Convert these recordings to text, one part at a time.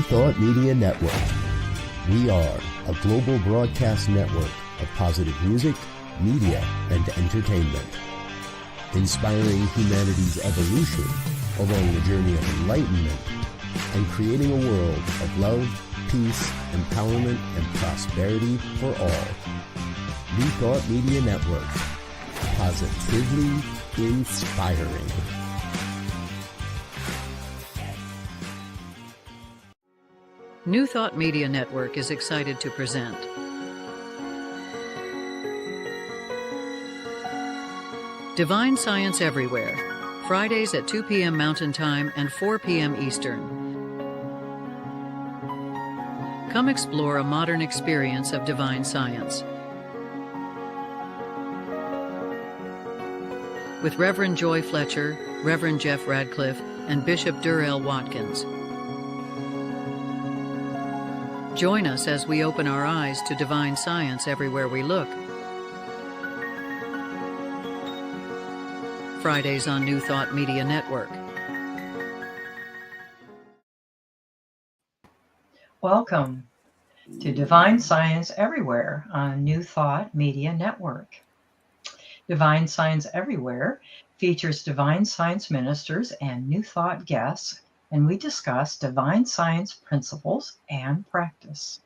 New Thought Media Network. We are a global broadcast network of positive music, media, and entertainment, inspiring humanity's evolution along the journey of enlightenment and creating a world of love, peace, empowerment, and prosperity for all. New Thought Media Network. Positively inspiring. New Thought Media Network is excited to present Divine Science Everywhere, Fridays at 2 p.m. Mountain Time and 4 p.m. Eastern. Come explore a modern experience of divine science with Reverend Joy Fletcher, Reverend Jeff Radcliffe, and Bishop Durrell Watkins. Join us as we open our eyes to divine science everywhere we look. Fridays on New Thought Media Network. Welcome to Divine Science Everywhere on New Thought Media Network. Divine Science Everywhere features divine science ministers and New Thought guests, and we discuss divine science principles and practice.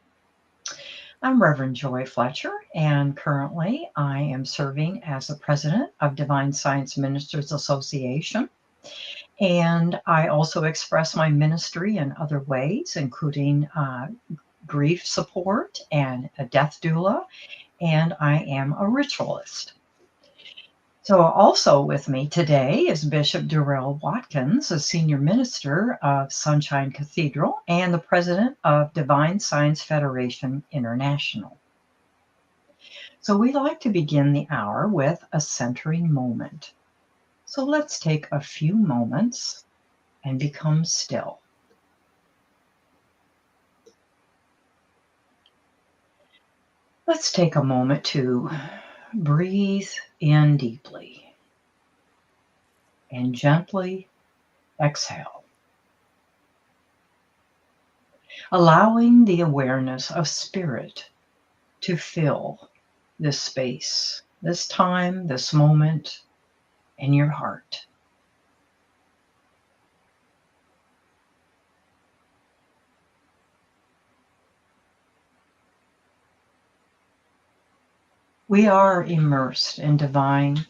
I'm Reverend Joy Fletcher, and currently I am serving as the president of Divine Science Ministers Association. And I also express my ministry in other ways, including grief support and a death doula, and I am a ritualist. So also with me today is Bishop Durrell Watkins, a senior minister of Sunshine Cathedral and the president of Divine Science Federation International. So we like to begin the hour with a centering moment. So let's take a few moments and become still. Let's take a moment to breathe in deeply and gently exhale, allowing the awareness of spirit to fill this space, this time, this moment in your heart. We are immersed in divine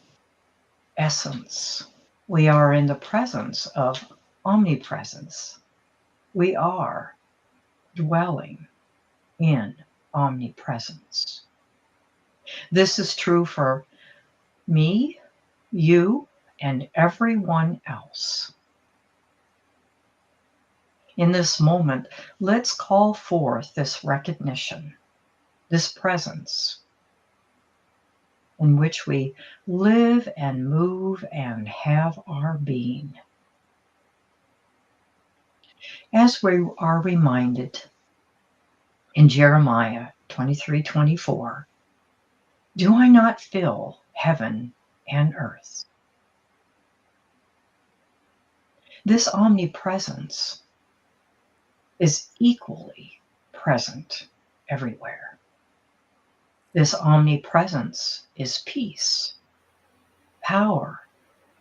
essence. We are in the presence of omnipresence. We are dwelling in omnipresence. This is true for me, you, and everyone else. In this moment, let's call forth this recognition, this presence, in which we live and move and have our being. As we are reminded in Jeremiah 23:24, do I not fill heaven and earth? This omnipresence is equally present everywhere. This omnipresence is peace, power,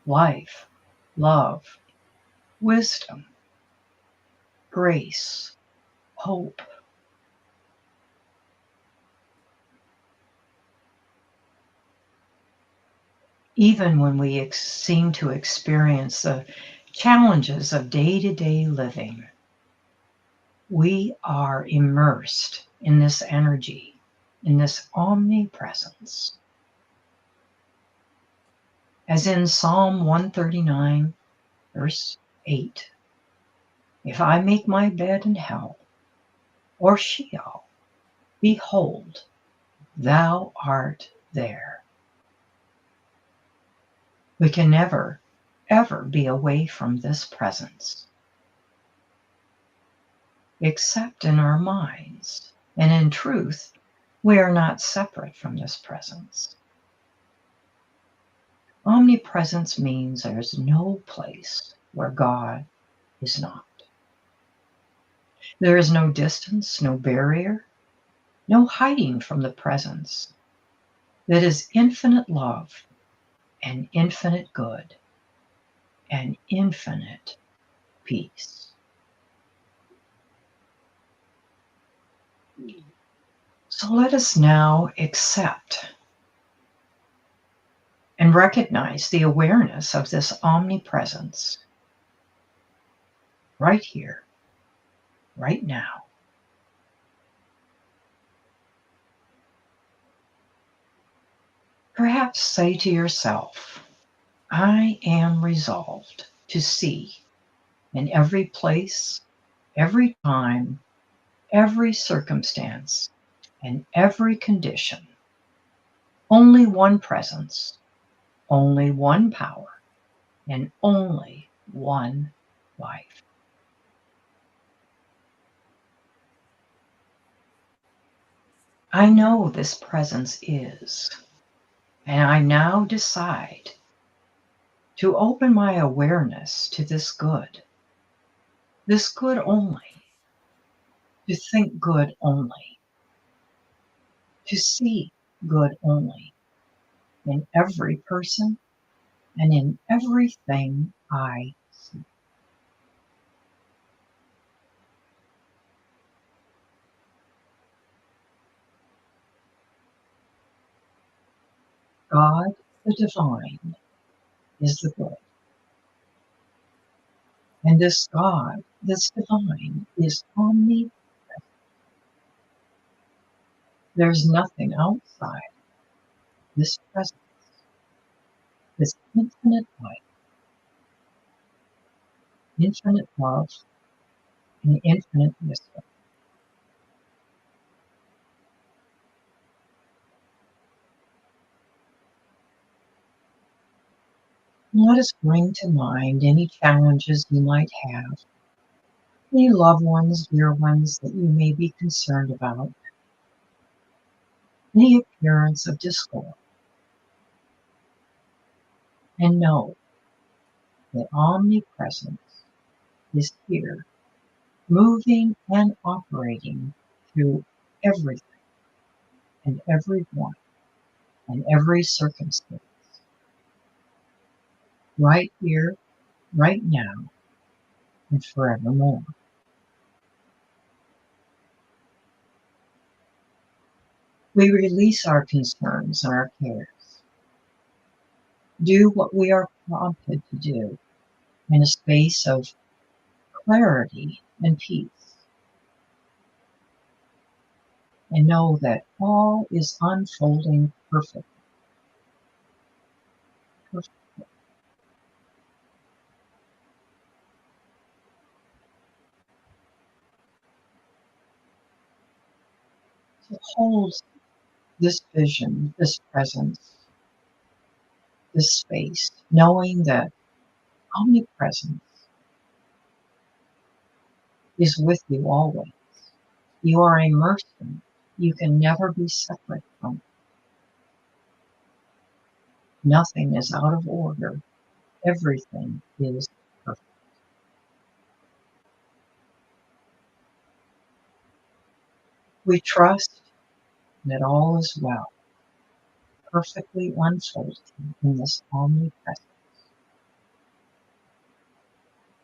life, love, wisdom, grace, hope. Even when we seem to experience the challenges of day-to-day living, we are immersed in this energy, in this omnipresence. As in Psalm 139, verse 8, if I make my bed in hell or Sheol, behold, thou art there. We can never, ever be away from this presence, except in our minds. And in truth, we are not separate from this presence. Omnipresence means there's no place where God is not. There is no distance, no barrier, no hiding from the presence that is infinite love and infinite good and infinite peace. So let us now accept and recognize the awareness of this omnipresence right here, right now. Perhaps say to yourself, I am resolved to see in every place, every time, every circumstance, and every condition only one presence, only one power, and only one life. I know this presence is, and I now decide to open my awareness to this good only, to think good only, to see good only in every person and in everything I see. God, the divine, is the good. And this God, this divine, is omnipresent. There's nothing outside this presence, this infinite light, infinite love, and infinite wisdom. Let us bring to mind any challenges you might have, any loved ones, dear ones that you may be concerned about, any appearance of discord, and know that omnipresence is here, moving and operating through everything and everyone and every circumstance, right here, right now, and forevermore. We release our concerns and our cares. Do what we are prompted to do in a space of clarity and peace. And know that all is unfolding perfectly. Perfect. So hold this vision, this presence, this space, knowing that omnipresence is with you always. You are immersed in it. You can never be separate from it. Nothing is out of order. Everything is perfect. We trust that all is well, perfectly unfolding in this omnipresence.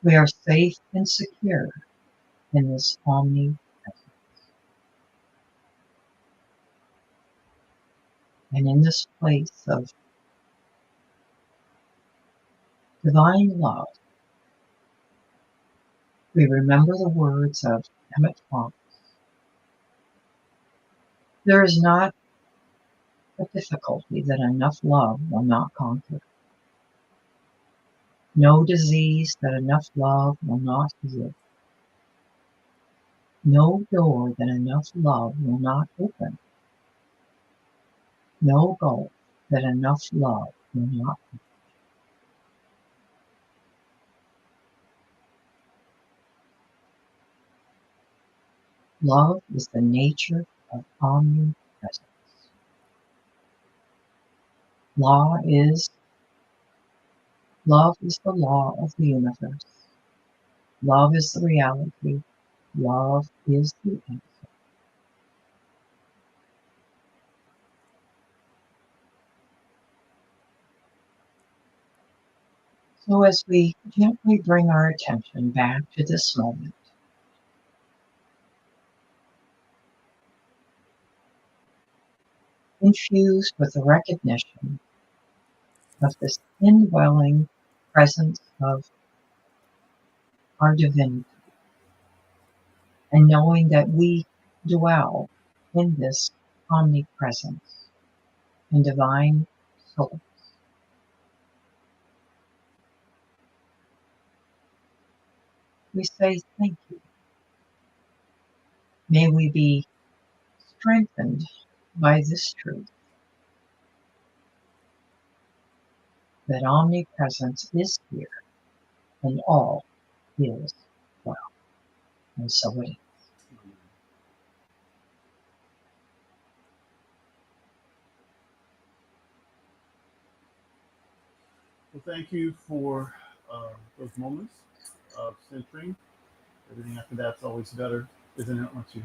We are safe and secure in this omnipresence. And in this place of divine love, we remember the words of Emmett Fox. There is not a difficulty that enough love will not conquer. No disease that enough love will not heal. No door that enough love will not open. No gulf that enough love will not open. Love is the nature of omnipresence. Love is the law of the universe. Love is the reality. Love is the answer. So as we gently bring our attention back to this moment, infused with the recognition of this indwelling presence of our divinity, and knowing that we dwell in this omnipresence and divine source, we say thank you. May we be strengthened by this truth that omnipresence is here and all is well. And so it is. Well, thank you for those moments of centering. Everything after that's always better, isn't it? Once you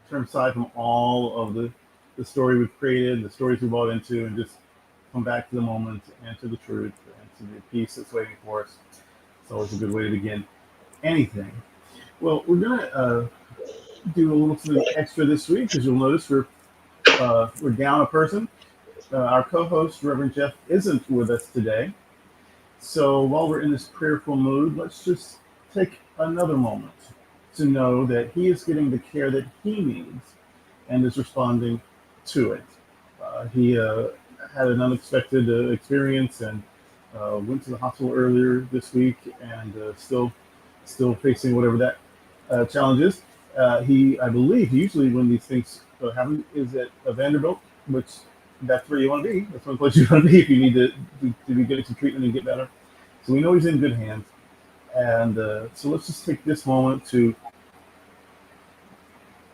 turn aside from all of the story we've created, the stories we bought into, and just come back to the moment and to the truth and to the peace that's waiting for us. It's always a good way to begin anything. Well, we're going to do a little something extra this week, because you'll notice we're down a person. Our co-host, Reverend Jeff, isn't with us today. So while we're in this prayerful mood, let's just take another moment to know that he is getting the care that he needs and is responding to it. He had an unexpected experience and went to the hospital earlier this week, and still facing whatever that challenge is. I believe, usually when these things happen, is at Vanderbilt, which that's where you want to be. That's one place you want to be if you need to be getting some treatment and get better. So we know he's in good hands. And so let's just take this moment to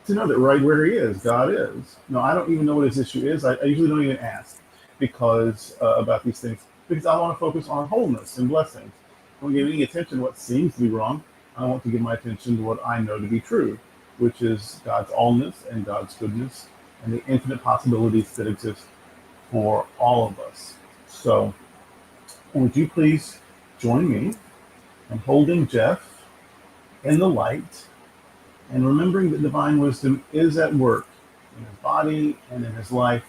know that right where he is, God is. No, I don't even know what his issue is. I usually don't even ask because about these things, because I want to focus on wholeness and blessings. I don't give any attention to what seems to be wrong. I want to give my attention to what I know to be true, which is God's allness and God's goodness and the infinite possibilities that exist for all of us. So would you please join me in holding Jeff in the light and remembering that divine wisdom is at work in his body and in his life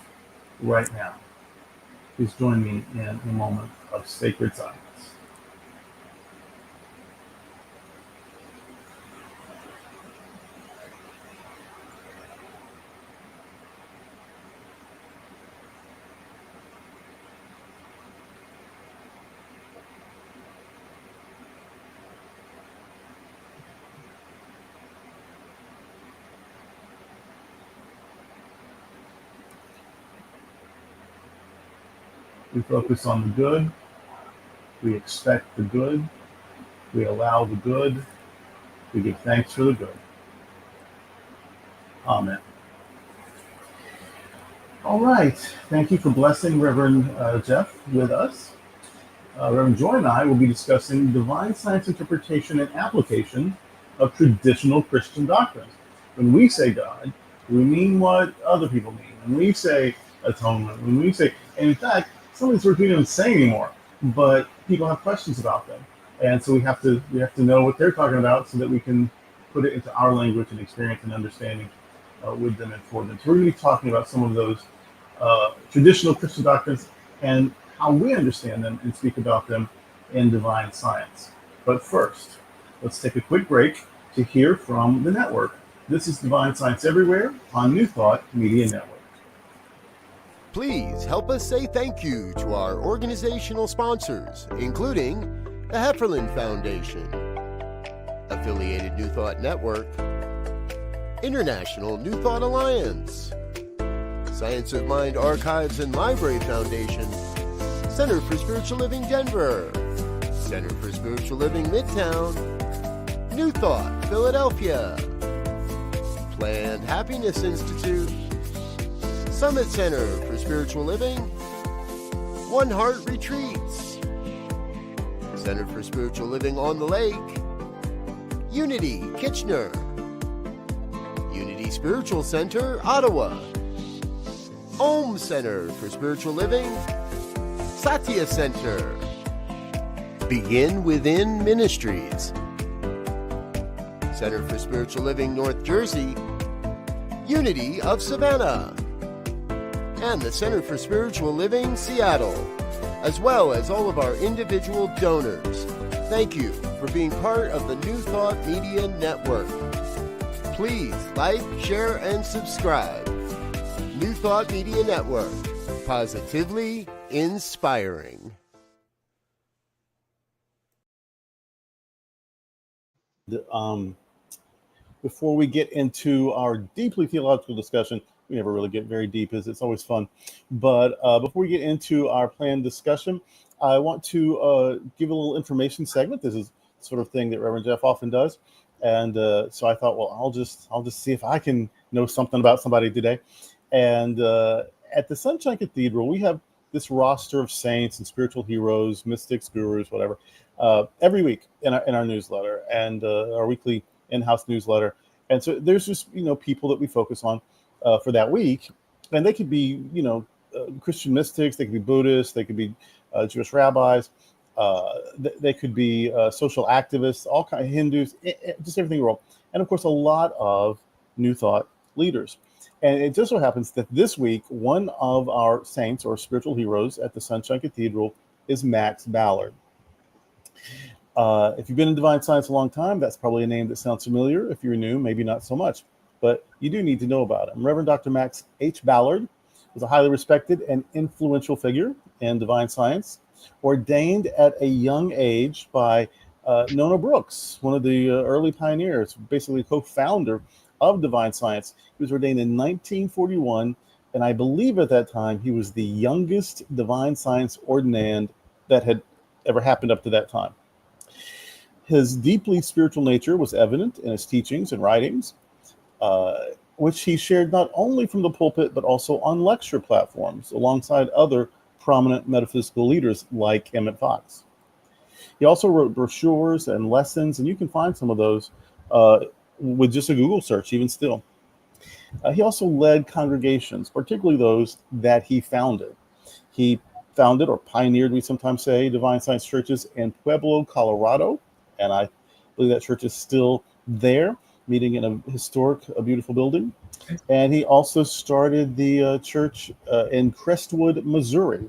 right now. Please join me in a moment of sacred silence. We focus on the good. We expect the good. We allow the good. We give thanks for the good. Amen. All right. Thank you for blessing Reverend Jeff with us. Reverend Joy and I will be discussing divine science interpretation and application of traditional Christian doctrines. When we say God, we mean what other people mean. When we say atonement, when we say, and in fact, some of these words we don't even say anymore, but people have questions about them. And so we have to know what they're talking about so that we can put it into our language and experience and understanding with them and for them. So we're going to be talking about some of those traditional Christian doctrines and how we understand them and speak about them in divine science. But first, let's take a quick break to hear from the network. This is Divine Science Everywhere on New Thought Media Network. Please help us say thank you to our organizational sponsors, including the Hefferland Foundation, Affiliated New Thought Network, International New Thought Alliance, Science of Mind Archives and Library Foundation, Center for Spiritual Living Denver, Center for Spiritual Living Midtown, New Thought Philadelphia, Planned Happiness Institute, Summit Center for Spiritual Living, One Heart Retreats, Center for Spiritual Living on the Lake, Unity, Kitchener. Unity Spiritual Center, Ottawa. Om Center for Spiritual Living, Satya Center. Begin Within Ministries, Center for Spiritual Living, North Jersey. Unity of Savannah, and the Center for Spiritual Living, Seattle, as well as all of our individual donors. Thank you for being part of the New Thought Media Network. Please like, share, and subscribe. New Thought Media Network, positively inspiring. Before we get into our deeply theological discussion, we never really get very deep, as it's always fun. But before we get into our planned discussion, I want to give a little information segment. This is the sort of thing that Reverend Jeff often does, and so I thought, well, I'll just see if I can know something about somebody today. And at the Sunshine Cathedral, we have this roster of saints and spiritual heroes, mystics, gurus, whatever, every week in our newsletter and our weekly in-house newsletter. And so there's just, people that we focus on for that week. And they could be, Christian mystics, they could be Buddhists, they could be Jewish rabbis, they could be social activists, all kinds of Hindus, just everything in the world. And of course, a lot of New Thought leaders. And it just so happens that this week, one of our saints or spiritual heroes at the Sunshine Cathedral is Max Ballard. If you've been in divine science a long time, that's probably a name that sounds familiar. If you're new, maybe not so much, but you do need to know about him. Reverend Dr. Max H. Ballard was a highly respected and influential figure in divine science, ordained at a young age by Nona Brooks, one of the early pioneers, basically co-founder of divine science. He was ordained in 1941, and I believe at that time he was the youngest divine science ordinand that had ever happened up to that time. His deeply spiritual nature was evident in his teachings and writings, which he shared not only from the pulpit, but also on lecture platforms alongside other prominent metaphysical leaders like Emmett Fox. He also wrote brochures and lessons, and you can find some of those with just a Google search, even still. He also led congregations, particularly those that he founded. He founded, or pioneered, we sometimes say, divine science churches in Pueblo, Colorado, and I believe that church is still there, meeting in a beautiful building. And he also started the church in Crestwood, Missouri.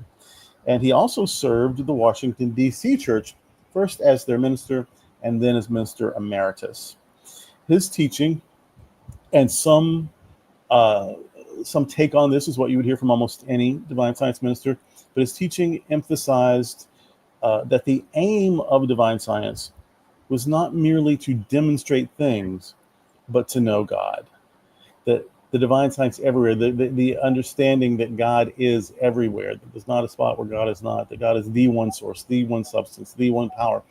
And he also served the Washington, D.C. church, first as their minister and then as minister emeritus. His teaching and some take on this is what you would hear from almost any divine science minister, but his teaching emphasized that the aim of divine science was not merely to demonstrate things, but to know God. That the divine science everywhere, the understanding that God is everywhere, that there's not a spot where God is not, that God is the one source, the one substance, the one power,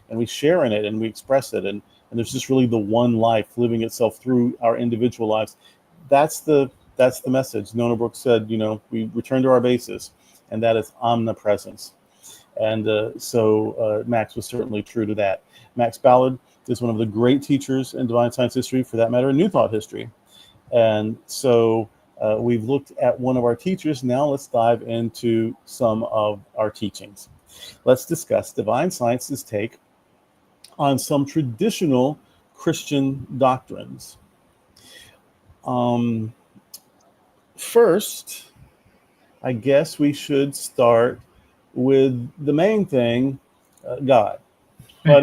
and we share in it and we express it, and there's just really the one life living itself through our individual lives. That's the message. Nona Brooks said, we return to our basis, and that is omnipresence. And so Max was certainly true to that. Max Ballard is one of the great teachers in divine science history, for that matter, in New Thought history. And so we've looked at one of our teachers. Now let's dive into some of our teachings. Let's discuss divine science's take on some traditional Christian doctrines. First, I guess we should start with the main thing, God. What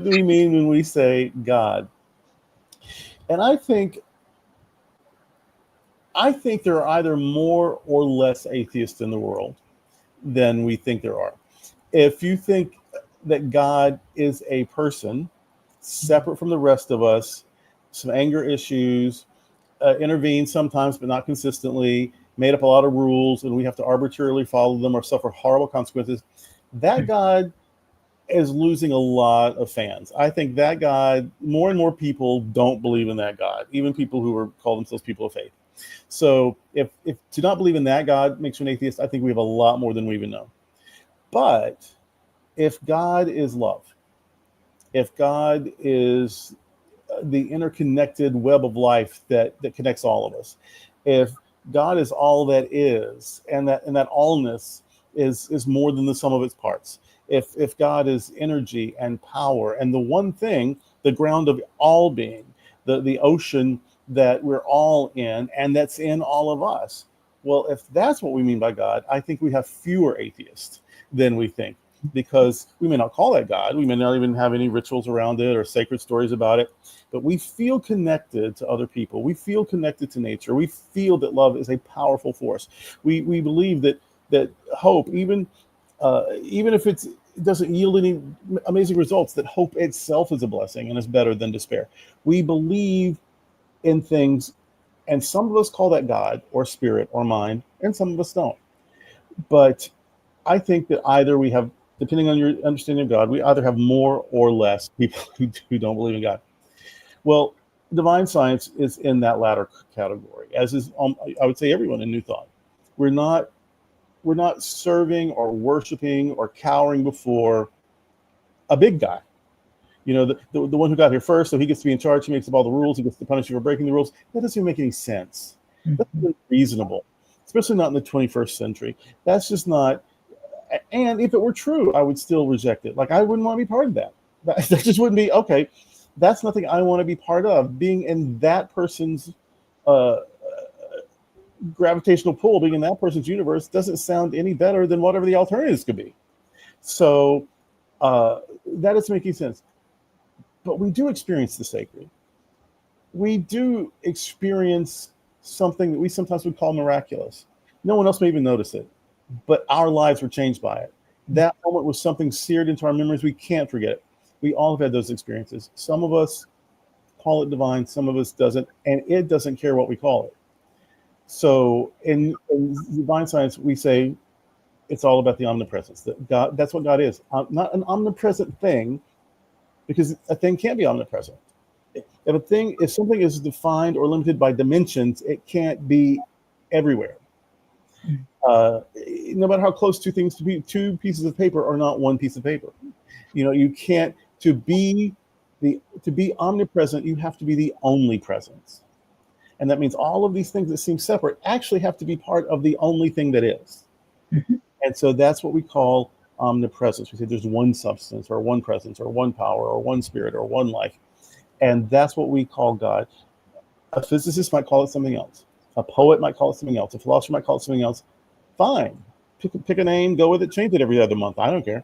do we mean when we say God? And I think there are either more or less atheists in the world than we think there are. If you think that God is a person separate from the rest of us, some anger issues, intervenes sometimes but not consistently, made up a lot of rules and we have to arbitrarily follow them or suffer horrible consequences, that God is losing a lot of fans. I think that God, more and more people don't believe in that God, even people who call themselves people of faith. So if to not believe in that God makes you an atheist, I think we have a lot more than we even know. But if God is love, if God is the interconnected web of life that connects all of us, if God is all that is, and that allness is more than the sum of its parts, if God is energy and power and the one thing, the ground of all being, the ocean that we're all in and that's in all of us. Well, if that's what we mean by God, I think we have fewer atheists than we think, because we may not call that God. We may not even have any rituals around it or sacred stories about it, but we feel connected to other people. We feel connected to nature. We feel that love is a powerful force. We believe that hope, even if it doesn't yield any amazing results, that hope itself is a blessing and is better than despair. We believe in things, and some of us call that God or spirit or mind, and some of us don't. But I think that either we have, depending on your understanding of God, we either have more or less people who don't believe in God. Well, divine science is in that latter category, as is, I would say, everyone in New Thought. We're not serving or worshiping or cowering before a big guy. You know, the one who got here first, so he gets to be in charge. He makes up all the rules. He gets to punish you for breaking the rules. That doesn't even make any sense. That's not reasonable, especially not in the 21st century. That's just not. And if it were true, I would still reject it. Like, I wouldn't want to be part of that. That just wouldn't be okay. That's nothing I want to be part of. Being in that person's uh, gravitational pull, being in that person's universe, doesn't sound any better than whatever the alternatives could be. So that doesn't make any sense. But we do experience the sacred. We do experience something that we sometimes would call miraculous. No one else may even notice it, but our lives were changed by it. That moment was something seared into our memories. We can't forget it. We all have had those experiences. Some of us call it divine, some of us doesn't, and it doesn't care what we call it. So in divine science, we say it's all about the omnipresence. That God, that's what God is. Not an omnipresent thing, because a thing can't be omnipresent. If something is defined or limited by dimensions, it can't be everywhere. No matter how close two things to be, two pieces of paper are not one piece of paper. You know, you can't, to be omnipresent, you have to be the only presence. And that means all of these things that seem separate actually have to be part of the only thing that is. And so that's what we call omnipresence. We say there's one substance or one presence or one power or one spirit or one life. And that's what we call God. A physicist might call it something else. A poet might call it something else. A philosopher might call it something else. Fine. Pick a name, go with it, change it every other month. I don't care.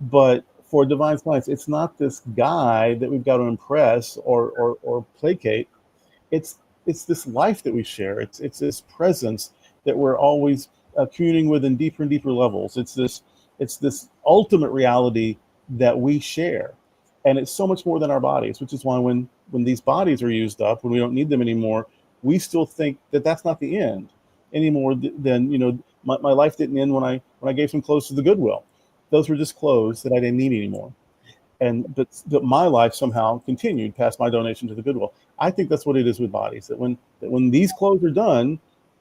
But for divine science, it's not this guy that we've got to impress or placate. It's this life that we share. It's this presence that we're always communing with in deeper and deeper levels. It's this ultimate reality that we share, and it's so much more than our bodies. Which is why when these bodies are used up, when we don't need them anymore, we still think that that's not the end anymore. Than, you know, my life didn't end when I gave some clothes to the Goodwill. Those were just clothes that I didn't need anymore. But my life somehow continued past my donation to the Goodwill. I think that's what it is with bodies. That when these clothes are done,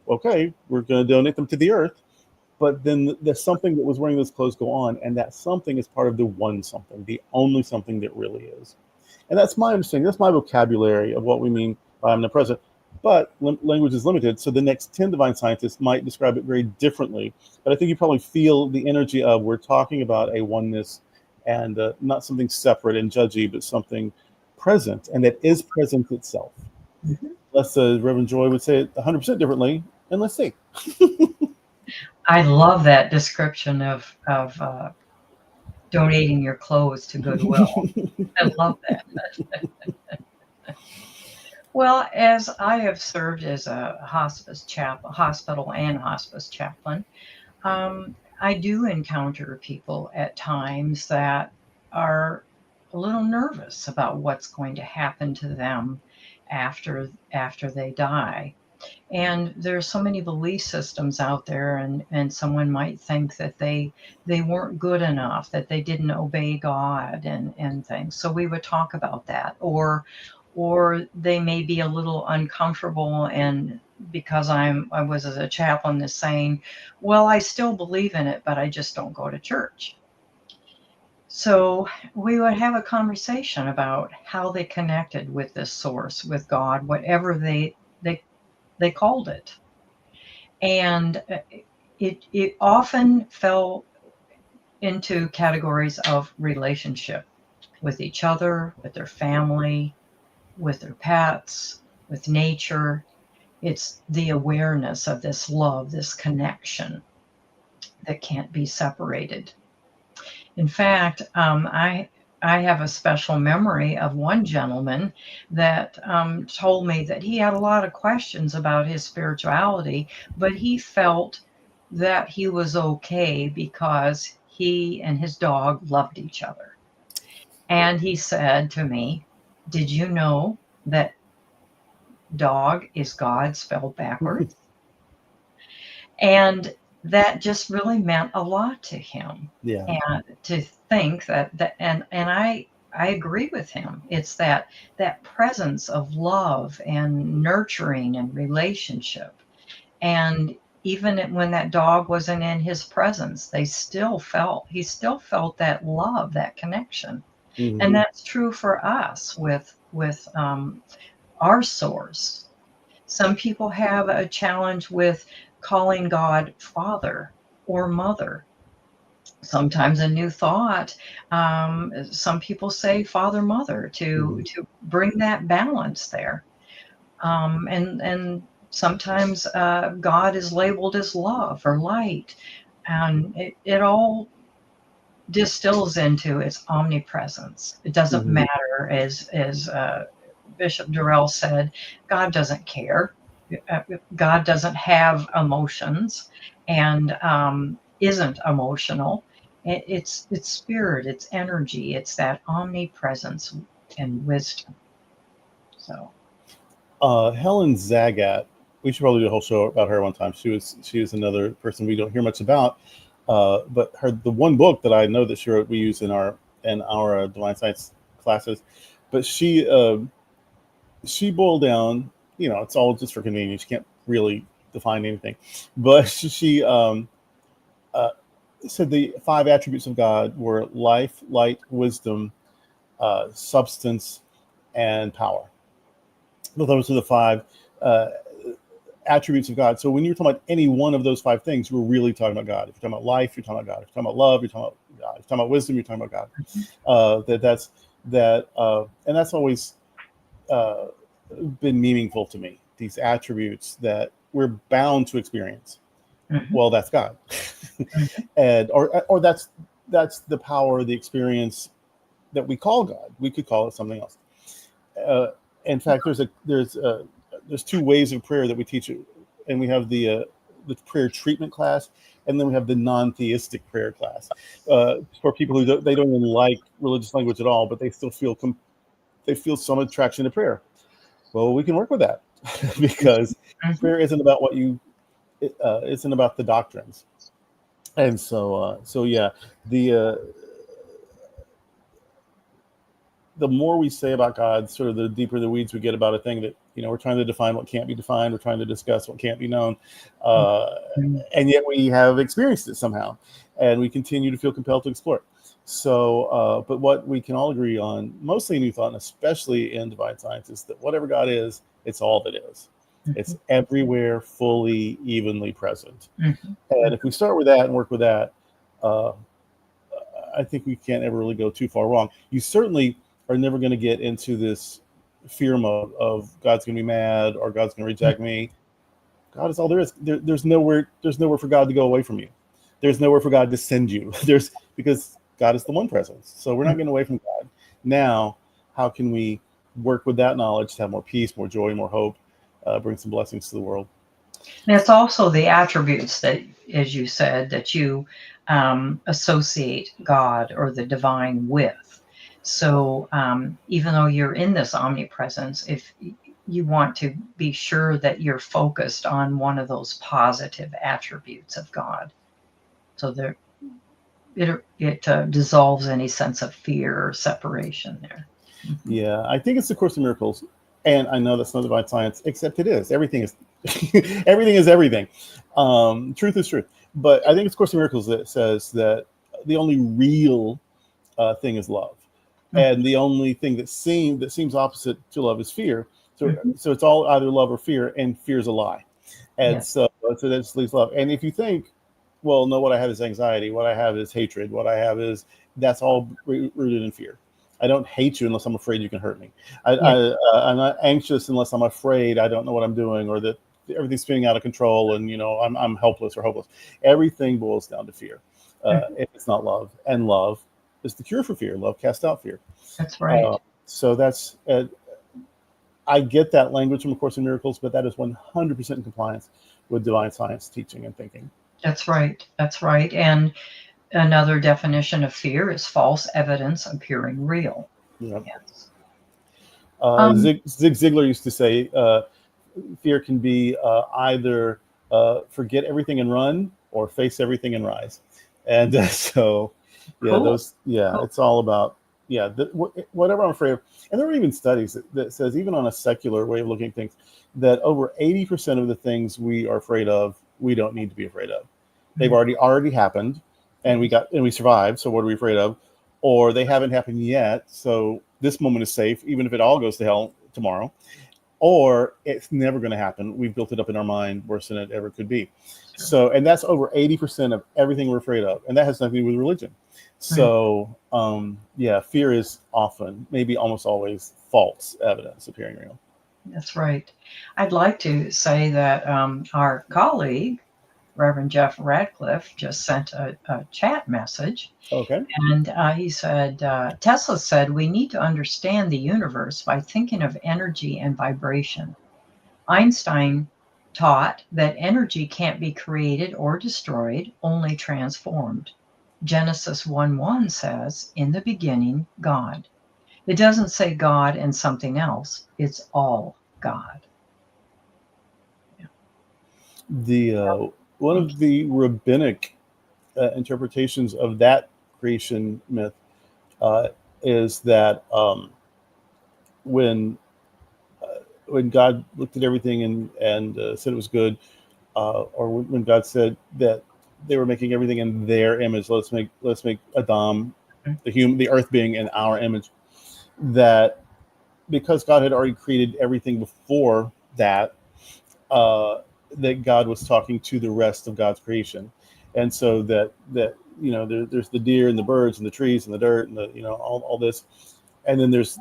okay, we're going to donate them to the earth. But then there's something that was wearing those clothes go on, and that something is part of the one something, the only something that really is. And that's my understanding. That's my vocabulary of what we mean by omnipresent. But language is limited, so the next 10 divine scientists might describe it very differently. But I think you probably feel the energy of, we're talking about a oneness, and not something separate and judgy, but something present, and that is present itself. Unless Reverend Joy would say it 100% differently, and let's see. I love that description of donating your clothes to Goodwill. I love that. Well, as I have served as a hospital and hospice chaplain, I do encounter people at times that are a little nervous about what's going to happen to them after they die. And there's so many belief systems out there, and someone might think that they weren't good enough, that they didn't obey God and things. So we would talk about that, or they may be a little uncomfortable, and because I was as a chaplain is saying, well, I still believe in it, but I just don't go to church. So we would have a conversation about how they connected with this source, with God, whatever they called it. And it often fell into categories of relationship with each other, with their family, with their pets, with nature. It's the awareness of this love, this connection that can't be separated. In fact, I have a special memory of one gentleman that told me that he had a lot of questions about his spirituality, but he felt that he was okay because he and his dog loved each other. And he said to me, "Did you know that dog is God spelled backwards?" And that just really meant a lot to him. Yeah. And to think that and I agree with him. It's that presence of love and nurturing and relationship. And even when that dog wasn't in his presence, he still felt that love, that connection. And Mhm. that's true for us with our source. Some people have a challenge with calling God Father or Mother. Sometimes a new thought. Some people say Father, Mother Mhm. to bring that balance there. And sometimes God is labeled as love or light, and it all distills into its omnipresence. It doesn't Mhm. matter, as Bishop Durrell said, God doesn't care. God doesn't have emotions and isn't emotional. It's spirit, it's energy, it's that omnipresence and wisdom. So, Helen Zagat, we should probably do a whole show about her one time. She was another person we don't hear much about, but the one book that I know that she wrote we use in our divine science classes, but she boiled down. It's all just for convenience. You can't really define anything, but she uh, said the five attributes of God were life, light, wisdom, substance, and power. So those are the five uh, attributes of God. So when you're talking about any one of those five things, we're really talking about God. If you're talking about life, you're talking about God. If you're talking about love, you're talking about God. If you're talking about wisdom, you're talking about God. And that's always uh, been meaningful to me. These attributes that we're bound to experience. mhm, Well, that's God, mhm, and or that's the power, the experience that we call God. We could call it something else. Uh, in fact, there's two ways of prayer that we teach, and we have the prayer treatment class, and then we have the non-theistic prayer class for people who they don't even like religious language at all, but they still they feel some attraction to prayer. Well, we can work with that because mhm. prayer isn't about what you isn't about the doctrines, and so yeah, the uh, the more we say about God, sort of the deeper the weeds we get about a thing that we're trying to define what can't be defined. We're trying to discuss what can't be known, uh, Mhm. and yet we have experienced it somehow, and we continue to feel compelled to explore it. So, but what we can all agree on, mostly in New Thought, and especially in Divine Science, is that whatever God is, it's all that is. It's Mhm. everywhere, fully, evenly present. Mhm. And if we start with that and work with that, uh, I think we can't ever really go too far wrong. You certainly are never going to get into this fear mode of God's going to be mad or God's going to Mhm. reject me. God is all there is. There's nowhere for God to go away from you. There's nowhere for God to send you. Because God is the one presence. So we're not getting away from God. Now, how can we work with that knowledge to have more peace, more joy, more hope, bring some blessings to the world? And it's also the attributes that, as you said, that you associate God or the divine with. So even though you're in this omnipresence, if you want to be sure that you're focused on one of those positive attributes of God, so there it dissolves any sense of fear or separation there. Mhm. Yeah, I think it's the Course in Miracles, and I know that's not divine science, except it is. Everything is, everything is everything. Truth is truth, but I think it's Course in Miracles that says that the only real thing is love, Mhm. and the only thing that seems opposite to love is fear. So Mhm. so it's all either love or fear, and fear is a lie. And Yes. so that just leaves love. And if you think, well, no, what I have is anxiety, what I have is hatred, what I have is, that's all rooted in fear. I don't hate you unless I'm afraid you can hurt me. Yeah. I'm not anxious unless I'm afraid I don't know what I'm doing, or that everything's spinning out of control, and I'm helpless or hopeless. Everything boils down to fear. Mhm. If it's not love, and love is the cure for fear. Love casts out fear. That's Uh, right. so that's I get that language from A Course in Miracles, but that is 100% in compliance with divine science teaching and thinking. That's right. That's right. And another definition of fear is false evidence appearing real. You know, Yes. Um, Zig Ziglar used to say, fear can be either forget everything and run, or face everything and rise. And so, cool. Cool. it's all about, whatever I'm afraid of. And there are even studies that says, even on a secular way of looking at things, that over 80% of the things we are afraid of, we don't need to be afraid of. They've Mhm. already happened, and we survived. So what are we afraid of? Or they haven't happened yet. So this moment is safe, even if it all goes to hell tomorrow. Or it's never going to happen. We've built it up in our mind worse than it ever could be. Sure. So, and that's over 80% of everything we're afraid of. And that has nothing to do with religion. Right. So, fear is often, maybe almost always, false evidence appearing real. That's right. I'd like to say that our colleague, Reverend Jeff Radcliffe, just sent a chat message. Okay. And he said, Tesla said, we need to understand the universe by thinking of energy and vibration. Einstein taught that energy can't be created or destroyed, only transformed. Genesis 1:1 says, in the beginning, God. It doesn't say God and something else. It's all God. Yeah. The One Thank of the rabbinic interpretations of that creation myth uh, is that when when God looked at everything and said it was good, or when God said that they were making everything in their image, let's make Adam, you. the earth being, in our image. That because God had already created everything before that, uh, that God was talking to the rest of God's creation, and so there's the deer and the birds and the trees and the dirt and the all this, and then there's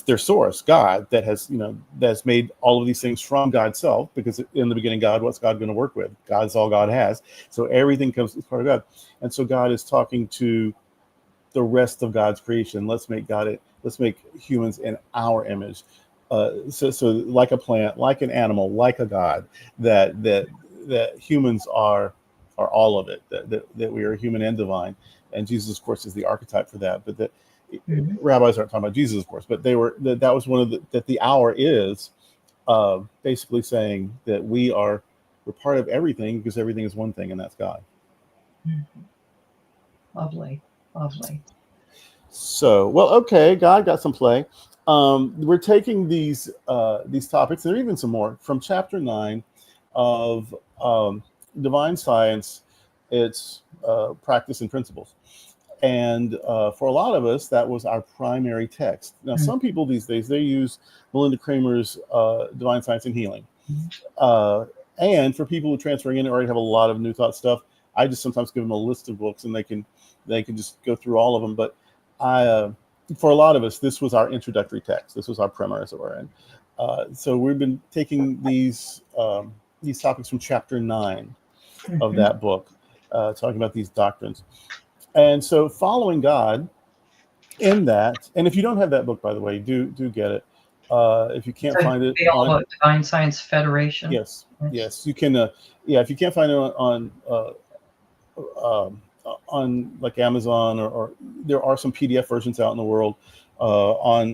their source, God, that's made all of these things from God's self, because in the beginning, God, what's God going to work with? God's all God has, so everything comes as part of God, and so God is talking to the rest of God's creation. Let's make humans in our image. So like a plant, like an animal, like a God, that humans are all of it. That we are human and divine, and Jesus, of course, is the archetype for that. But that Mhm. rabbis aren't talking about Jesus, of course, but that was one of the hour is basically saying that we're part of everything, because everything is one thing, and that's God. Mhm. Lovely. Lovely. So, well, okay, God got some play. We're taking these topics, and there are even some more from Chapter 9 of Divine Science. It's practice and principles, and for a lot of us, that was our primary text. Now, Mhm. some people these days, they use Melinda Kramer's Divine Science and Healing, Mhm. uh, and for people who are transferring in already have a lot of New Thought stuff. I just sometimes give them a list of books, and they can just go through all of them. But I, for a lot of us, this was our introductory text. This was our primer, as it were. And so we've been taking these topics from Chapter 9 of Mhm. that book, talking about these doctrines. And so, following God in that. And if you don't have that book, by the way, do get it. If you can't So find it on, available at Divine Science Federation. yes, Yes. yes, you can. Yeah, if you can't find it on like Amazon, or there are some PDF versions out in the world on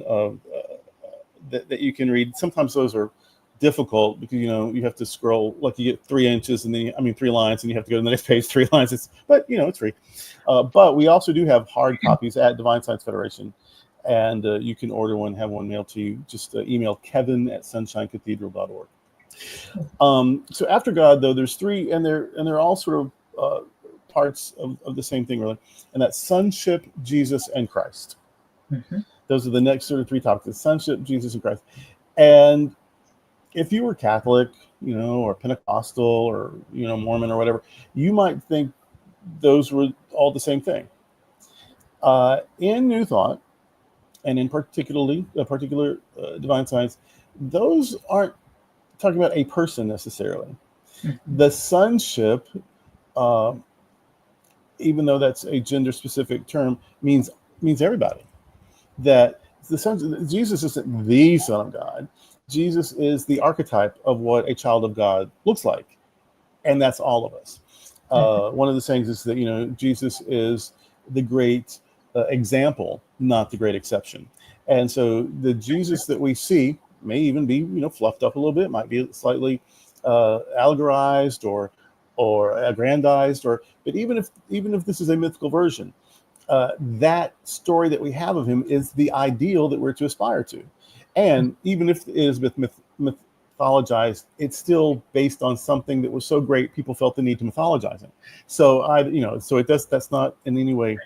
that you can read. Sometimes those are difficult because you have to scroll, like you get 3 inches, and then 3 lines, and you have to go to the next page, 3 lines. But it's free. But we also do have hard copies at Divine Science Federation, and you can order one, have one mailed to you. Just email kevin@sunshinecathedral.org. So after God, though, there's three, and they're all sort of parts of the same thing, really. And that's sonship, Jesus, and Christ. Mm-hmm. Those are the next sort of three topics: sonship, Jesus, and Christ. And if you were Catholic, or Pentecostal, or Mormon or whatever, you might think those were all the same thing. In New Thought, and in particular divine science, those aren't talking about a person necessarily. Mm-hmm. The sonship, even though that's a gender-specific term, means everybody. That Jesus isn't the Son of God. Jesus is the archetype of what a child of God looks like, and that's all of us. One of the things is that Jesus is the great example, not the great exception. And so the Jesus that we see may even be fluffed up a little bit, might be slightly allegorized or aggrandized, but even if this is a mythical version, that story that we have of him is the ideal that we're to aspire to. And even if it is mythologized, it's still based on something that was so great people felt the need to mythologize it. So that's not in any way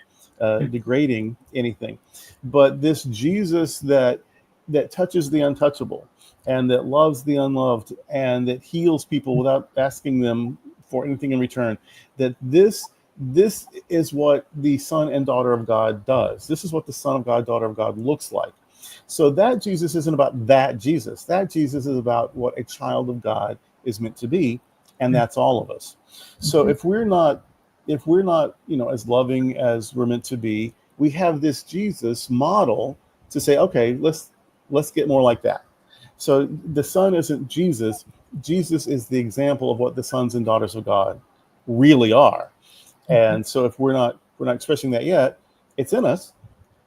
degrading anything. But this Jesus that touches the untouchable, and that loves the unloved, and that heals people without asking them for anything in return, that this is what the Son and Daughter of God does. This is what the Son of God, Daughter of God looks like. So that Jesus isn't about that Jesus. That Jesus is about what a child of God is meant to be, and that's all of us. So if we're not as loving as we're meant to be, we have this Jesus model to say, okay, let's get more like that. So the Son isn't Jesus. Jesus is the example of what the sons and daughters of God really are. And so if we're not expressing that yet, it's in us.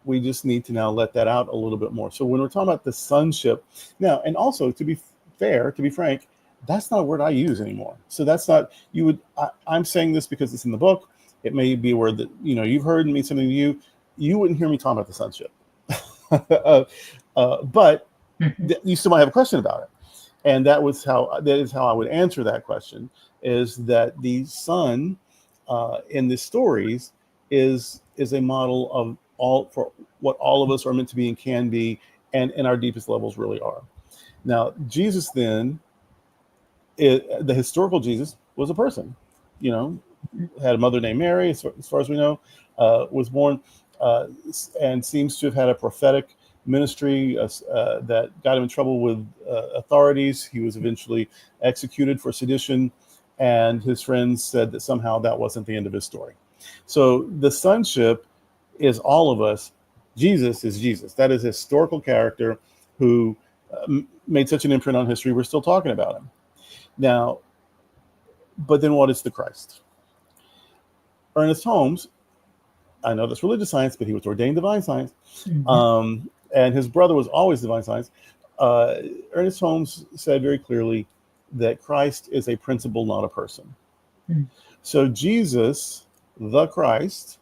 We just need to now let that out a little bit more. So when we're talking about the sonship now, and also to be frank, that's not a word I use anymore. So that's not, I'm saying this because it's in the book. It may be a word that, you've heard me something to you wouldn't hear me talking about the sonship. But you still might have a question about it. And that is how I would answer that question, is that the Son in the stories is a model of for what all of us are meant to be and can be, and in our deepest levels really are. Now, Jesus then, the historical Jesus was a person, had a mother named Mary, as far as we know, was born, and seems to have had a prophetic ministry that got him in trouble with authorities. He was eventually executed for sedition, and his friends said that somehow that wasn't the end of his story. So the sonship is all of us. Jesus is Jesus. That is a historical character who made such an imprint on history. We're still talking about him. Now, but then what is the Christ? Ernest Holmes, I know that's religious science, but he was ordained divine science. And his brother was always divine science. Ernest Holmes said very clearly that Christ is a principle, not a person. So Jesus, the Christ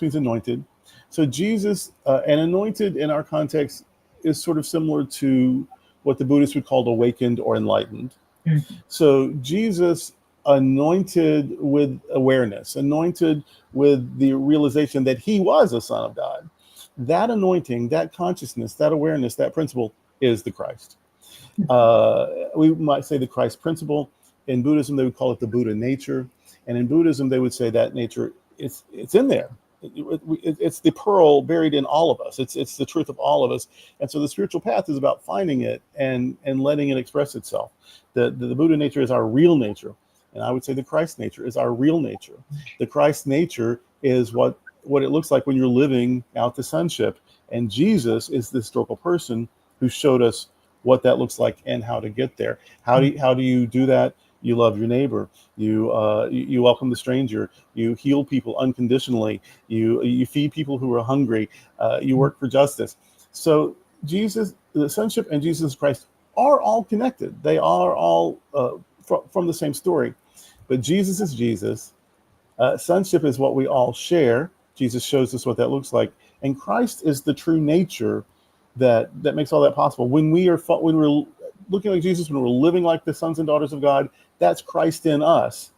means anointed. So Jesus, and anointed in our context is sort of similar to what the Buddhists would call awakened or enlightened. So Jesus, anointed with awareness, anointed with the realization that he was a son of God. That anointing, that consciousness, that awareness, that principle is the Christ. We might say the Christ principle. In Buddhism, they would call it the Buddha nature. And in Buddhism, they would say that nature, it's in there. It's the pearl buried in all of us. It's the truth of all of us. And so the spiritual path is about finding it and letting it express itself. The Buddha nature is our real nature. And I would say the Christ nature is our real nature. The Christ nature is what it looks like when you're living out the sonship. And Jesus is the historical person who showed us what that looks like and how to get there. How do you do that? You love your neighbor. You welcome the stranger. You heal people unconditionally. You feed people who are hungry. You work for justice. So Jesus, the sonship and Jesus Christ are all connected. They are all from the same story. But Jesus is Jesus. Sonship is what we all share. Jesus shows us what that looks like. And Christ is the true nature that makes all that possible. When we're looking like Jesus, when we're living like the sons and daughters of God, that's Christ in us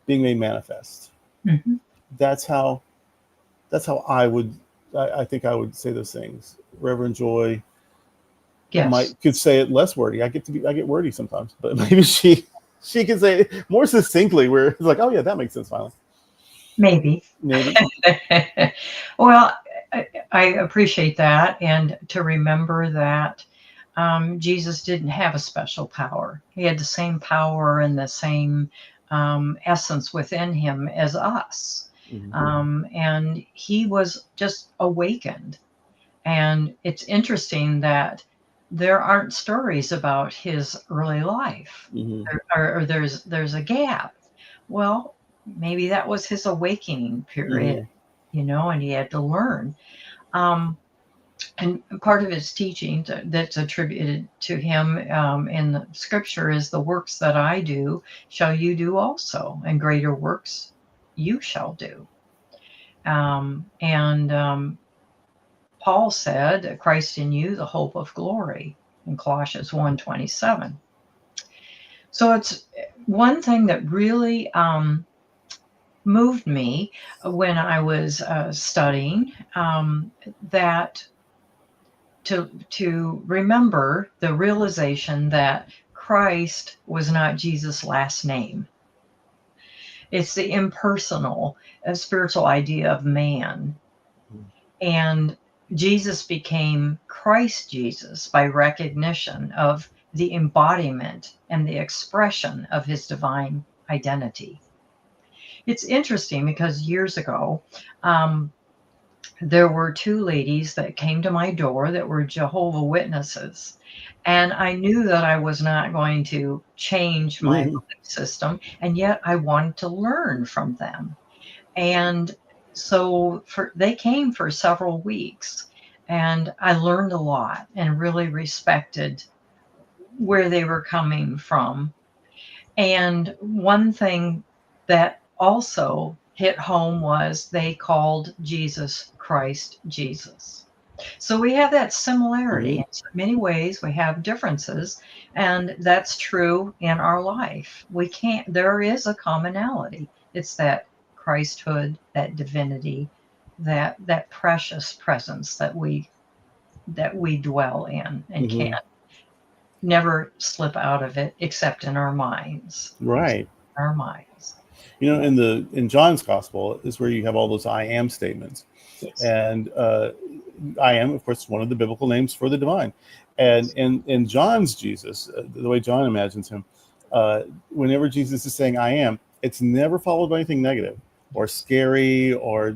being made manifest. Mhm. That's how I think I would say those things. Reverend Joy Yes, could say it less wordy. I get wordy sometimes, but maybe she can say it more succinctly, where it's like, oh yeah, that makes sense finally. maybe. Maybe. Well, I appreciate that, and to remember that Jesus didn't have a special power. He had the same power and the same essence within him as us. And he was just awakened. And it's interesting that there aren't stories about his early life, Mm-hmm. or there's a gap. Well, maybe that was his awakening period, Mm-hmm. and he had to learn. Um, and part of his teaching that's attributed to him in the scripture is, the works that I do shall you do also, and greater works you shall do. And Paul said, Christ in you, the hope of glory, in Colossians 1:27. So it's one thing that really moved me when I was studying, that to remember the realization that Christ was not Jesus' last name. It's the impersonal, spiritual idea of man. And Jesus became Christ Jesus by recognition of the embodiment and the expression of his divine identity. It's interesting because years ago, um, there were two ladies that came to my door that were Jehovah Witnesses. And I knew that I was not going to change my Mm-hmm. belief system, and yet I wanted to learn from them. And so they came for several weeks, and I learned a lot and really respected where they were coming from. And one thing that also hit home was they called Jesus Christ Jesus. So we have that similarity. Mm-hmm. In so many ways, we have differences, and that's true in our life. There is a commonality. It's that Christhood, that divinity, that precious presence that we dwell in and Mm-hmm. can't never slip out of it except in our minds. Right. Our minds. In John's gospel is where you have all those I am statements, Yes. and I am, of course, one of the biblical names for the divine. And in John's Jesus, the way John imagines him, whenever Jesus is saying I am, it's never followed by anything negative or scary or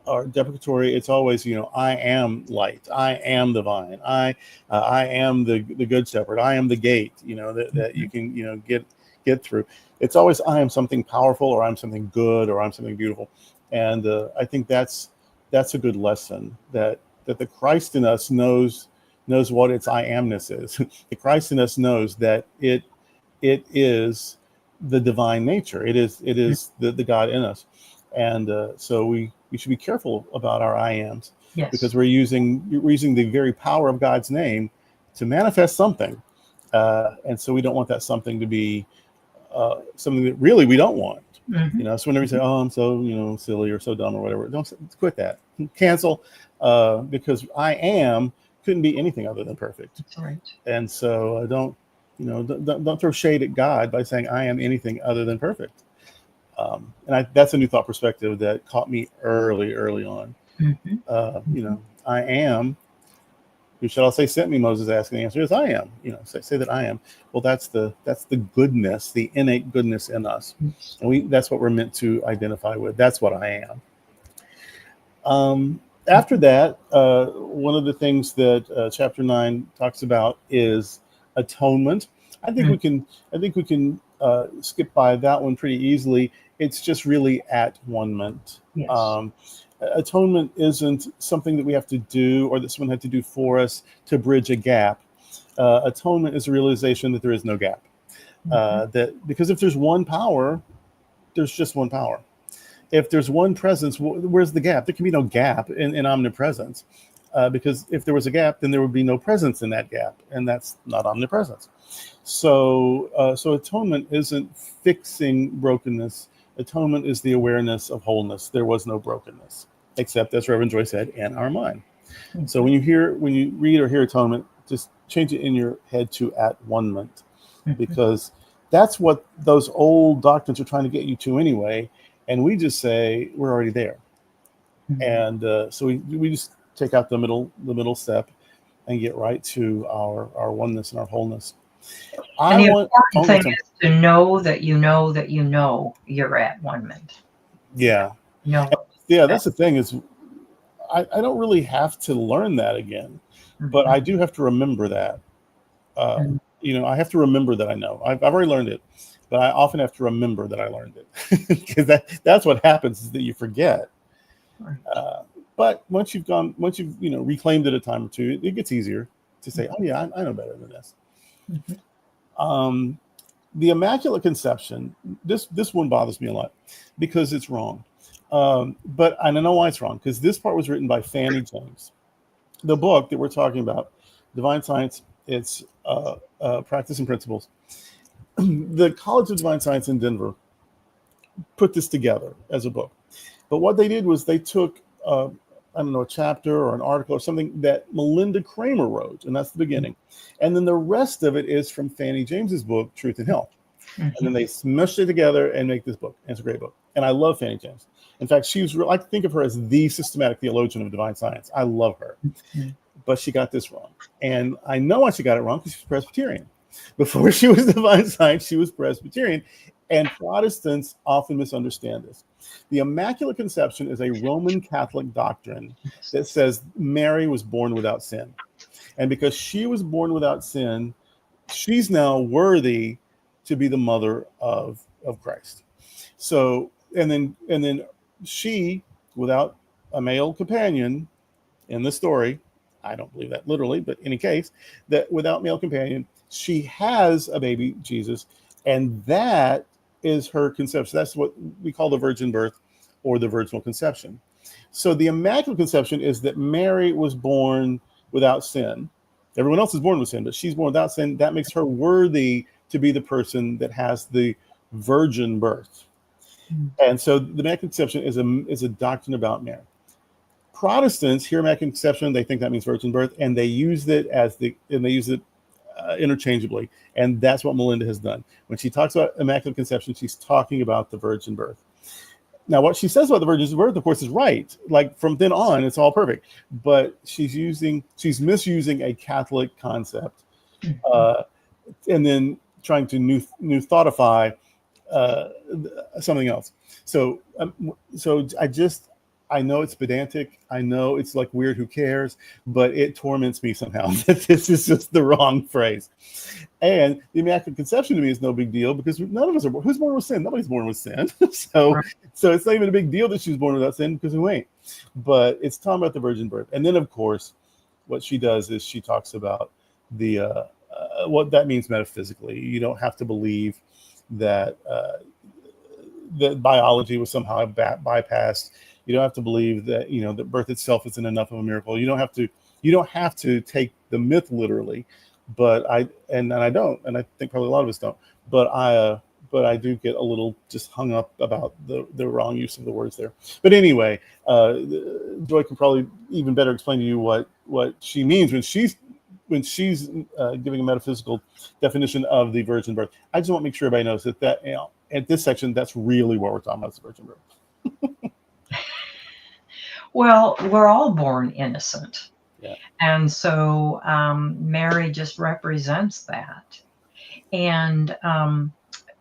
deprecatory. It's always, I am light, I am the vine, I am the good shepherd, I am the gate, that you can, get through. It's always, I am something powerful, or I'm something good, or I'm something beautiful. And I think that's a good lesson, that the Christ in us knows what its I amness is. The Christ in us knows that it is the divine nature. It is the God in us. And so we should be careful about our I ams, Yes. because we're using the very power of God's name to manifest something. And so we don't want that something to be something that really we don't want. Mhm. So whenever you say, oh, I'm so, silly or so dumb or whatever, don't quit that. Cancel, because I am couldn't be anything other than perfect. That's right. And so don't throw shade at God by saying I am anything other than perfect. And that's a new thought perspective that caught me early on. Mhm. I am. Who shall I say sent me? Moses asked, and the answer is I am. Say that I am. Well, that's the goodness, the innate goodness in us, and that's what we're meant to identify with. That's what I am. After that, one of the things that chapter 9 talks about is atonement. I think we can skip by that one pretty easily. It's just really at-one-ment. Yes. Atonement isn't something that we have to do, or that someone had to do for us to bridge a gap. Atonement is a realization that there is no gap. Because if there's one power, there's just one power. If there's one presence, where's the gap? There can be no gap in omnipresence, because if there was a gap, then there would be no presence in that gap, and that's not omnipresence. So atonement isn't fixing brokenness. Atonement is the awareness of wholeness. There was no brokenness, except, as Reverend Joy said, in our mind. So when you read or hear atonement, just change it in your head to at one-ment, because that's what those old doctrines are trying to get you to anyway. And we just say we're already there. And so we just take out the middle step and get right to our oneness and our wholeness. And the important thing is to know that you know that you know you're at one-ment. Yeah. No. Yeah, that's the thing is I don't really have to learn that again, but I do have to remember that. I have to remember that I know. I've already learned it, but I often have to remember that I learned it, because that's what happens, is that you forget. But once you've reclaimed it a time or two, it gets easier to say, oh yeah, I know better than this. The Immaculate Conception, this one bothers me a lot because it's wrong. But I don't know why it's wrong, because this part was written by Fanny James. The book that we're talking about, Divine Science, it's Practice and Principles. The College of Divine Science in Denver put this together as a book. But what they did was they took, a chapter or an article or something that Melinda Kramer wrote, and that's the beginning. And then the rest of it is from Fanny James's book, Truth and Health. And then they smushed it together and make this book. And it's a great book. And I love Fanny James. In fact, I think of her as the systematic theologian of divine science. I love her. But she got this wrong. And I know why she got it wrong, because she's Presbyterian. Before she was divine science, she was Presbyterian. And Protestants often misunderstand this. The Immaculate Conception is a Roman Catholic doctrine that says Mary was born without sin. And because she was born without sin, she's now worthy to be the mother of Christ. So, and then she, without a male companion in the story, I don't believe that literally, but in any case, that without male companion, she has a baby, Jesus, and that is her conception. That's what we call the virgin birth or the virginal conception. So the Immaculate Conception is that Mary was born without sin. Everyone else is born with sin, but she's born without sin. That makes her worthy to be the person that has the virgin birth. And so the Immaculate Conception is a doctrine about Mary. Protestants hear Immaculate Conception, they think that means virgin birth, and they use it interchangeably. And that's what Melinda has done. When she talks about Immaculate Conception, she's talking about the virgin birth. Now, what she says about the virgin birth, of course, is right. Like from then on, it's all perfect. But she's misusing a Catholic concept, and then trying to new thoughtify something else. So I know it's pedantic. I know it's like weird. Who cares? But it torments me somehow that this is just the wrong phrase. And the Immaculate Conception to me is no big deal, because none of us are born. Who's born with sin? Nobody's born with sin. So it's not even a big deal that she was born without sin, because who ain't? But it's talking about the virgin birth. And then, of course, what she does is she talks about the what that means metaphysically. You don't have to believe that that biology was somehow bypassed. You don't have to believe that that birth itself isn't enough of a miracle. You don't have to take the myth literally, but I don't, and I think probably a lot of us don't. But I do get a little just hung up about the wrong use of the words there. But anyway, Joy can probably even better explain to you what she means when she's giving a metaphysical definition of the virgin birth. I just want to make sure everybody knows that at this section, that's really what we're talking about, is the virgin birth. Well, we're all born innocent. Yeah. And so Mary just represents that. And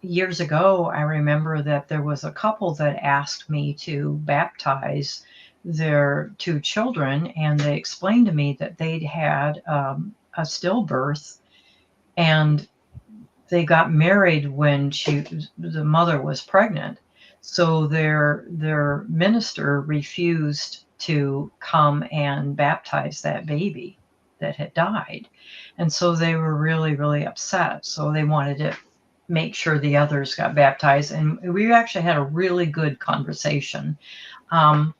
years ago, I remember that there was a couple that asked me to baptize their two children, and they explained to me that they'd had a stillbirth, and they got married when the mother was pregnant. So their minister refused to come and baptize that baby that had died. And so they were really, really upset. So they wanted to make sure the others got baptized. And we actually had a really good conversation. And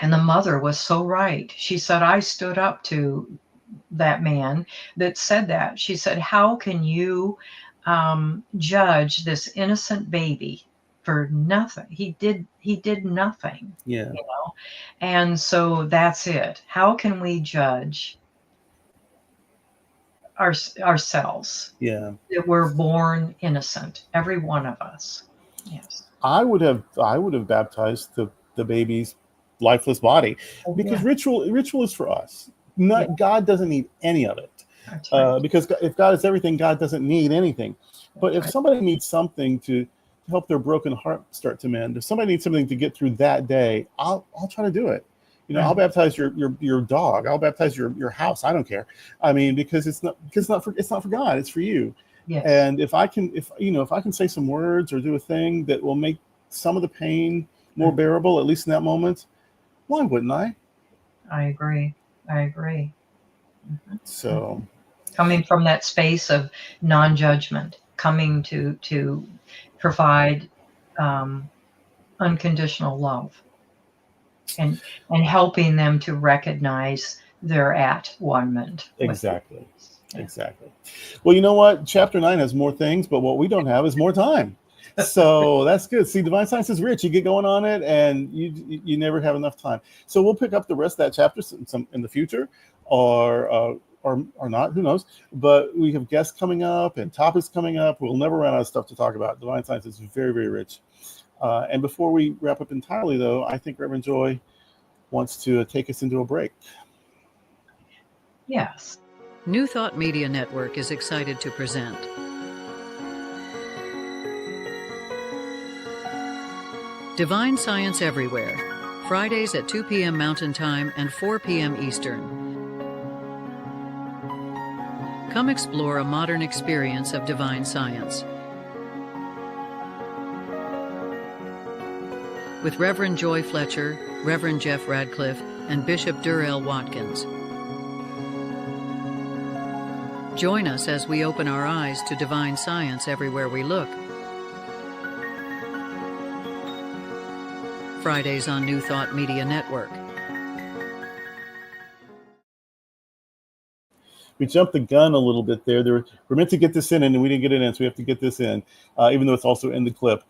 the mother was so right. She said, I stood up to that man that said that. She said, how can you judge this innocent baby for nothing. He did nothing. Yeah. And so that's it. How can we judge ourselves? Yeah. That we're born innocent, every one of us. Yes. I would have baptized the baby's lifeless body, because ritual is for us. God doesn't need any of it. That's right. Because if God is everything, God doesn't need anything. But if right. somebody needs something to help their broken heart start to mend, if somebody needs something to get through that day, I'll try to do it. I'll baptize your dog. I'll baptize your house. I don't care. I mean, because it's not for God. It's for you. Yes. And if I can say some words or do a thing that will make some of the pain more bearable, at least in that moment, why wouldn't I? I agree. Mm-hmm. So, coming from that space of non-judgment, coming to provide unconditional love, and helping them to recognize their at-one-ment. Exactly. Exactly. Well, you know what? Chapter 9 has more things, but what we don't have is more time. So that's good. See, Divine Science is rich. You get going on it, and you never have enough time. So we'll pick up the rest of that chapter in the future, or not. Who knows? But we have guests coming up and topics coming up. We'll never run out of stuff to talk about. Divine Science is very, very rich. And before we wrap up entirely, though, I think Reverend Joy wants to take us into a break. Yes. New Thought Media Network is excited to present Divine Science Everywhere, Fridays at 2 p.m. Mountain Time and 4 p.m. Eastern. Come explore a modern experience of divine science with Reverend Joy Fletcher, Reverend Jeff Radcliffe, and Bishop Durrell Watkins. Join us as we open our eyes to divine science everywhere we look. Fridays on New Thought Media Network. We jumped the gun a little bit there. We're meant to get this in, and we didn't get it in, so we have to get this in, even though it's also in the clip.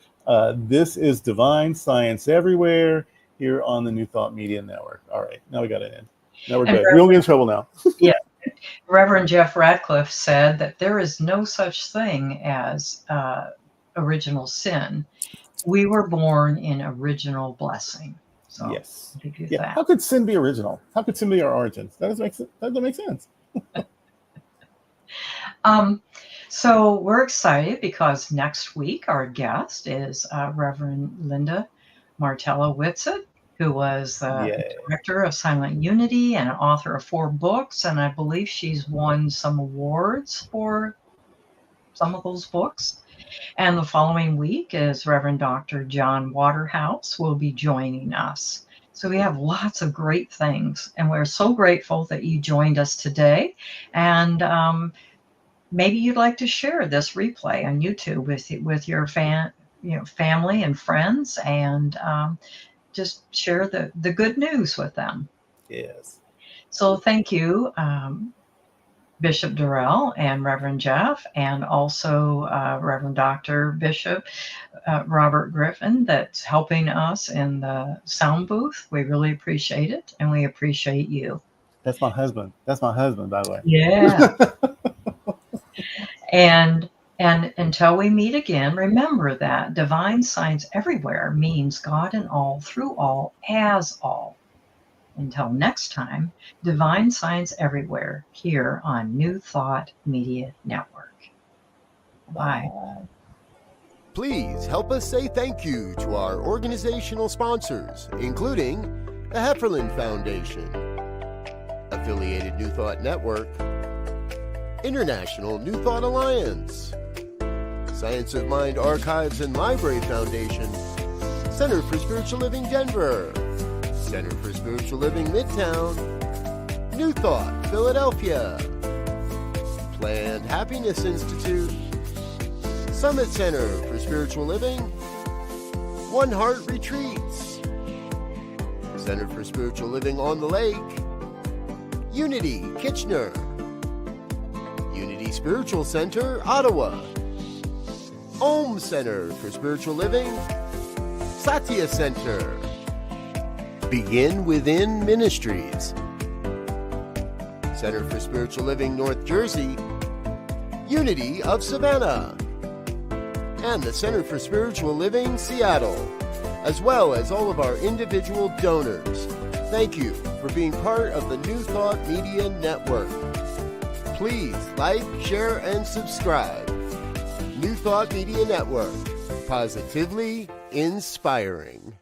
This is Divine Science Everywhere here on the New Thought Media Network. All right, now we got it in. Now we're good. We won't get in trouble now. Yeah. Reverend Jeff Radcliffe said that there is no such thing as original sin. We were born in original blessing. So yes. That. How could sin be original? How could sin be our origins? That doesn't make sense. So we're excited because next week our guest is Reverend Linda Martella Whitsett, who was the director of Silent Unity and author of 4 books, and I believe she's won some awards for some of those books. And the following week is Reverend Dr. John Waterhouse will be joining us. So we have lots of great things, and we're so grateful that you joined us today. And maybe you'd like to share this replay on YouTube with your family and friends, and just share the good news with them. Yes. So thank you, Bishop Durrell and Reverend Jeff, and also Reverend Dr. Bishop Robert Griffin, that's helping us in the sound booth. We really appreciate it, and we appreciate you. That's my husband. That's my husband, by the way. Yeah. And until we meet again, remember that divine science everywhere means God in all, through all, as all. Until next time, divine science everywhere here on New Thought Media Network. Bye. Please help us say thank you to our organizational sponsors, including the Hefferland Foundation, Affiliated New Thought Network, International New Thought Alliance, Science of Mind Archives and Library Foundation, Center for Spiritual Living Denver, Center for Spiritual Living Midtown, New Thought Philadelphia, Planned Happiness Institute, Summit Center for Spiritual Living, One Heart Retreats, Center for Spiritual Living on the Lake, Unity Kitchener, Unity Spiritual Center, Ottawa, Om Center for Spiritual Living, Satya Center, Begin Within Ministries, Center for Spiritual Living North Jersey, Unity of Savannah, and the Center for Spiritual Living Seattle, as well as all of our individual donors. Thank you for being part of the New Thought Media Network. Please like, share, and subscribe. New Thought Media Network, positively inspiring.